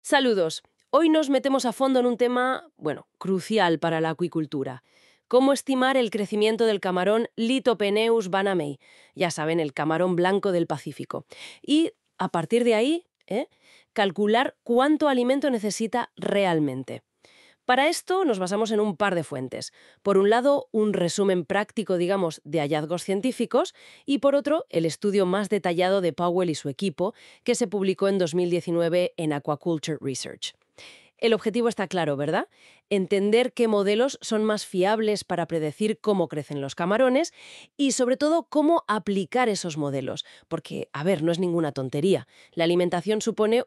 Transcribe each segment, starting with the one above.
Saludos. Hoy nos metemos a fondo en un tema, bueno, crucial para la acuicultura. ¿Cómo estimar el crecimiento del camarón Lithopeneus banamei? Ya saben, el camarón blanco del Pacífico. Y a partir de ahí, calcular cuánto alimento necesita realmente. Para esto nos basamos en un par de fuentes. Por un lado, un resumen práctico, digamos, de hallazgos científicos y por otro, el estudio más detallado de Powell y su equipo, que se publicó en 2019 en Aquaculture Research. El objetivo está claro, ¿verdad? Entender qué modelos son más fiables para predecir cómo crecen los camarones y, sobre todo, cómo aplicar esos modelos. Porque, a ver, no es ninguna tontería. La alimentación supone,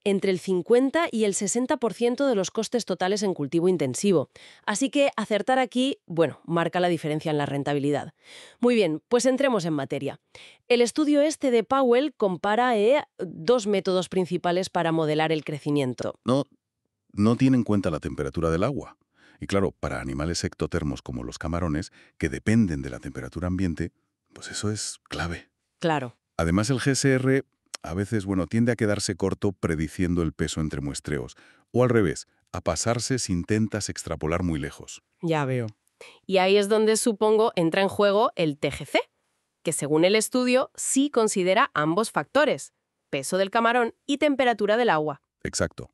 entre el 50 y el 60% de los costes totales en cultivo intensivo. Así que acertar aquí, bueno, marca la diferencia en la rentabilidad. Muy bien, pues entremos en materia. El estudio este de Powell compara dos métodos principales para modelar el crecimiento. No tiene en cuenta la temperatura del agua. Y claro, para animales ectotermos como los camarones, que dependen de la temperatura ambiente, pues eso es clave. Claro. Además, el GSR a veces, tiende a quedarse corto prediciendo el peso entre muestreos. O al revés, a pasarse si intentas extrapolar muy lejos. Ya veo. Y ahí es donde supongo entra en juego el TGC, que según el estudio sí considera ambos factores, peso del camarón y temperatura del agua. Exacto.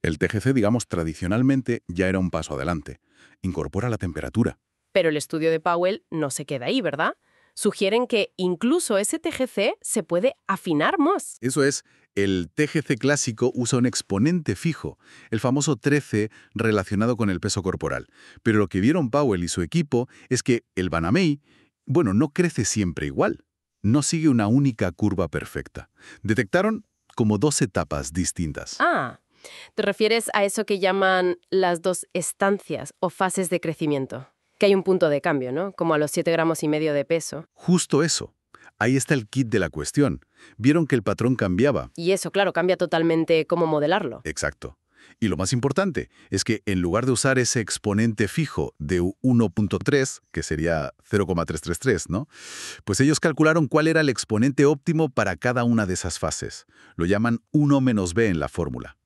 El TGC, digamos, tradicionalmente ya era un paso adelante. Incorpora la temperatura. Pero el estudio de Powell no se queda ahí, ¿verdad? Sugieren que incluso ese TGC se puede afinar más. Eso es, el TGC clásico usa un exponente fijo, el famoso 13 relacionado con el peso corporal. Pero lo que vieron Powell y su equipo es que el banamei, no crece siempre igual. No sigue una única curva perfecta. Detectaron como dos etapas distintas. Ah, ¿te refieres a eso que llaman las dos estancias o fases de crecimiento? Que hay un punto de cambio, ¿no? Como a los 7,5 gramos de peso. Justo eso. Ahí está el kit de la cuestión. Vieron que el patrón cambiaba. Y eso, claro, cambia totalmente cómo modelarlo. Exacto. Y lo más importante es que en lugar de usar ese exponente fijo de 1.3, que sería 0,333, ¿no? Pues ellos calcularon cuál era el exponente óptimo para cada una de esas fases. Lo llaman 1 menos b en la fórmula.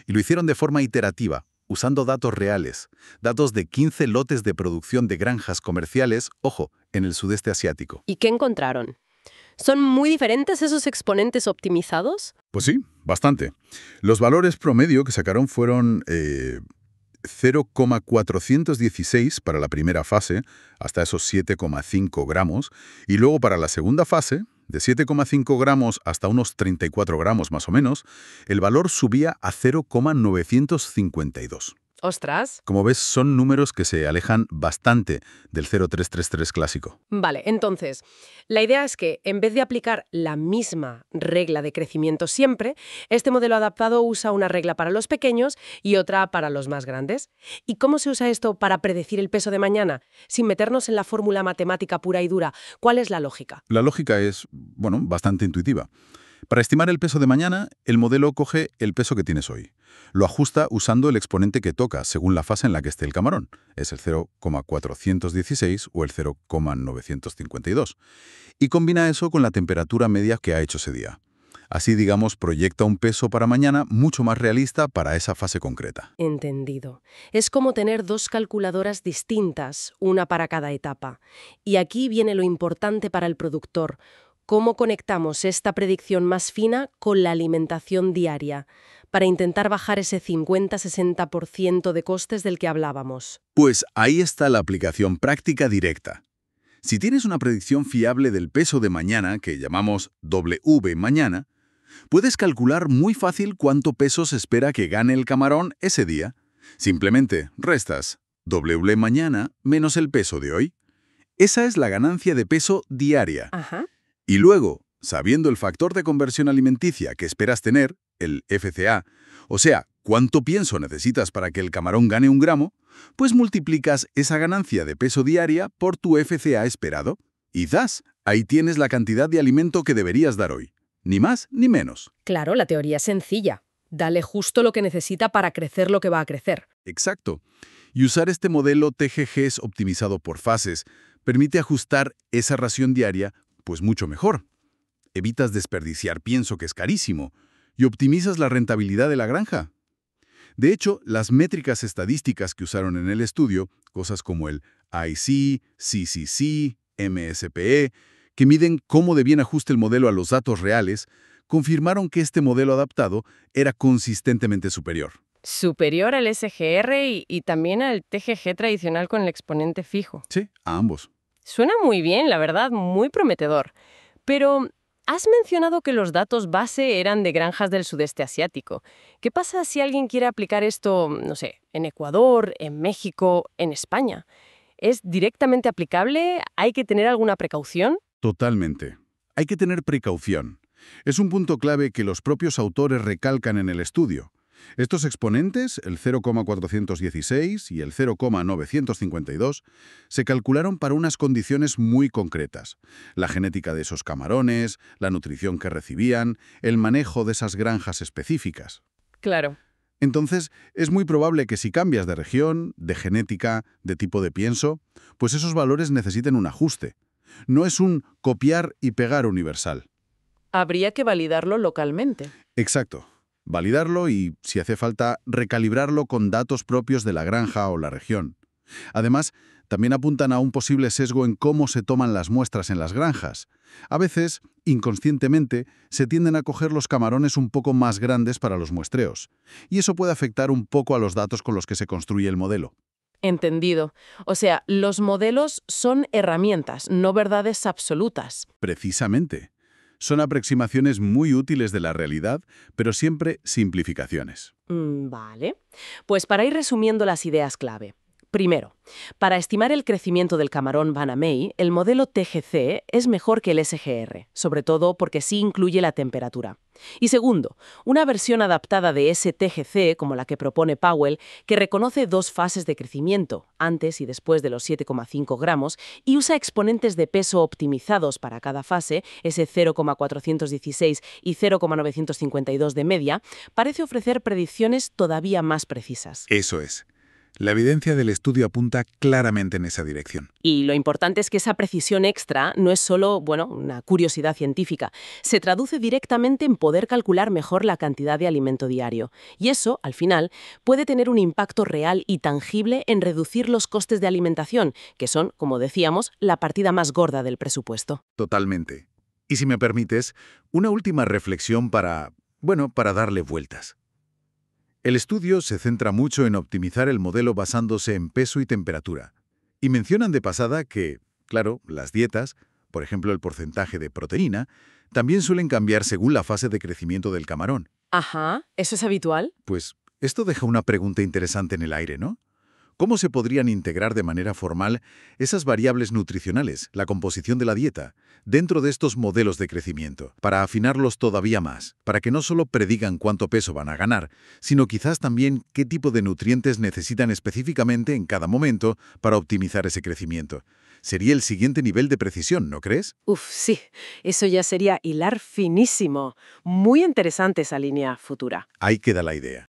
Y lo hicieron de forma iterativa, usando datos reales, datos de 15 lotes de producción de granjas comerciales, ojo, en el sudeste asiático. ¿Y qué encontraron? ¿Son muy diferentes esos exponentes optimizados? Pues sí, bastante. Los valores promedio que sacaron fueron 0,416 para la primera fase, hasta esos 7,5 gramos, y luego para la segunda fase, de 7,5 gramos hasta unos 34 gramos más o menos, el valor subía a 0,952. ¡Ostras! Como ves, son números que se alejan bastante del 0,333 clásico. Vale, entonces, la idea es que en vez de aplicar la misma regla de crecimiento siempre, este modelo adaptado usa una regla para los pequeños y otra para los más grandes. ¿Y cómo se usa esto para predecir el peso de mañana? Sin meternos en la fórmula matemática pura y dura, ¿cuál es la lógica? La lógica es, bastante intuitiva. Para estimar el peso de mañana, el modelo coge el peso que tienes hoy. Lo ajusta usando el exponente que toca según la fase en la que esté el camarón. Es el 0,416 o el 0,952. Y combina eso con la temperatura media que ha hecho ese día. Así, digamos, proyecta un peso para mañana mucho más realista para esa fase concreta. Entendido. Es como tener dos calculadoras distintas, una para cada etapa. Y aquí viene lo importante para el productor. ¿Cómo conectamos esta predicción más fina con la alimentación diaria para intentar bajar ese 50-60% de costes del que hablábamos? Pues ahí está la aplicación práctica directa. Si tienes una predicción fiable del peso de mañana, que llamamos W mañana, puedes calcular muy fácil cuánto peso se espera que gane el camarón ese día. Simplemente restas W mañana menos el peso de hoy. Esa es la ganancia de peso diaria. Ajá. Y luego, sabiendo el factor de conversión alimenticia que esperas tener, el FCA, o sea, cuánto pienso necesitas para que el camarón gane 1 gramo, pues multiplicas esa ganancia de peso diaria por tu FCA esperado. Y ¡zas! Ahí tienes la cantidad de alimento que deberías dar hoy. Ni más ni menos. Claro, la teoría es sencilla. Dale justo lo que necesita para crecer lo que va a crecer. Exacto. Y usar este modelo TGGs optimizado por fases permite ajustar esa ración diaria pues mucho mejor. Evitas desperdiciar pienso, que es carísimo, y optimizas la rentabilidad de la granja. De hecho, las métricas estadísticas que usaron en el estudio, cosas como el IC, CCC, MSPE, que miden cómo de bien ajusta el modelo a los datos reales, confirmaron que este modelo adaptado era consistentemente superior. Superior al SGR y también al TGG tradicional con el exponente fijo. Sí, a ambos. Suena muy bien, la verdad, muy prometedor. Pero has mencionado que los datos base eran de granjas del sudeste asiático. ¿Qué pasa si alguien quiere aplicar esto, no sé, en Ecuador, en México, en España? ¿Es directamente aplicable? ¿Hay que tener alguna precaución? Totalmente. Hay que tener precaución. Es un punto clave que los propios autores recalcan en el estudio. Estos exponentes, el 0,416 y el 0,952, se calcularon para unas condiciones muy concretas. La genética de esos camarones, la nutrición que recibían, el manejo de esas granjas específicas. Claro. Entonces, es muy probable que si cambias de región, de genética, de tipo de pienso, pues esos valores necesiten un ajuste. No es un copiar y pegar universal. Habría que validarlo localmente. Exacto. Validarlo y, si hace falta, recalibrarlo con datos propios de la granja o la región. Además, también apuntan a un posible sesgo en cómo se toman las muestras en las granjas. A veces, inconscientemente, se tienden a coger los camarones un poco más grandes para los muestreos, y eso puede afectar un poco a los datos con los que se construye el modelo. Entendido. O sea, los modelos son herramientas, no verdades absolutas. Precisamente. Son aproximaciones muy útiles de la realidad, pero siempre simplificaciones. Vale. Pues para ir resumiendo las ideas clave. Primero, para estimar el crecimiento del camarón Banamey, el modelo TGC es mejor que el SGR, sobre todo porque sí incluye la temperatura. Y segundo, una versión adaptada de ese TGC, como la que propone Powell, que reconoce dos fases de crecimiento, antes y después de los 7,5 gramos, y usa exponentes de peso optimizados para cada fase, ese 0,416 y 0,952 de media, parece ofrecer predicciones todavía más precisas. Eso es. La evidencia del estudio apunta claramente en esa dirección. Y lo importante es que esa precisión extra no es solo, una curiosidad científica. Se traduce directamente en poder calcular mejor la cantidad de alimento diario. Y eso, al final, puede tener un impacto real y tangible en reducir los costes de alimentación, que son, como decíamos, la partida más gorda del presupuesto. Totalmente. Y si me permites, una última reflexión para darle vueltas. El estudio se centra mucho en optimizar el modelo basándose en peso y temperatura. Y mencionan de pasada que, claro, las dietas, por ejemplo el porcentaje de proteína, también suelen cambiar según la fase de crecimiento del camarón. Ajá, ¿eso es habitual? Pues esto deja una pregunta interesante en el aire, ¿no? ¿Cómo se podrían integrar de manera formal esas variables nutricionales, la composición de la dieta, dentro de estos modelos de crecimiento, para afinarlos todavía más, para que no solo predigan cuánto peso van a ganar, sino quizás también qué tipo de nutrientes necesitan específicamente en cada momento para optimizar ese crecimiento? Sería el siguiente nivel de precisión, ¿no crees? Sí, eso ya sería hilar finísimo. Muy interesante esa línea futura. Ahí queda la idea.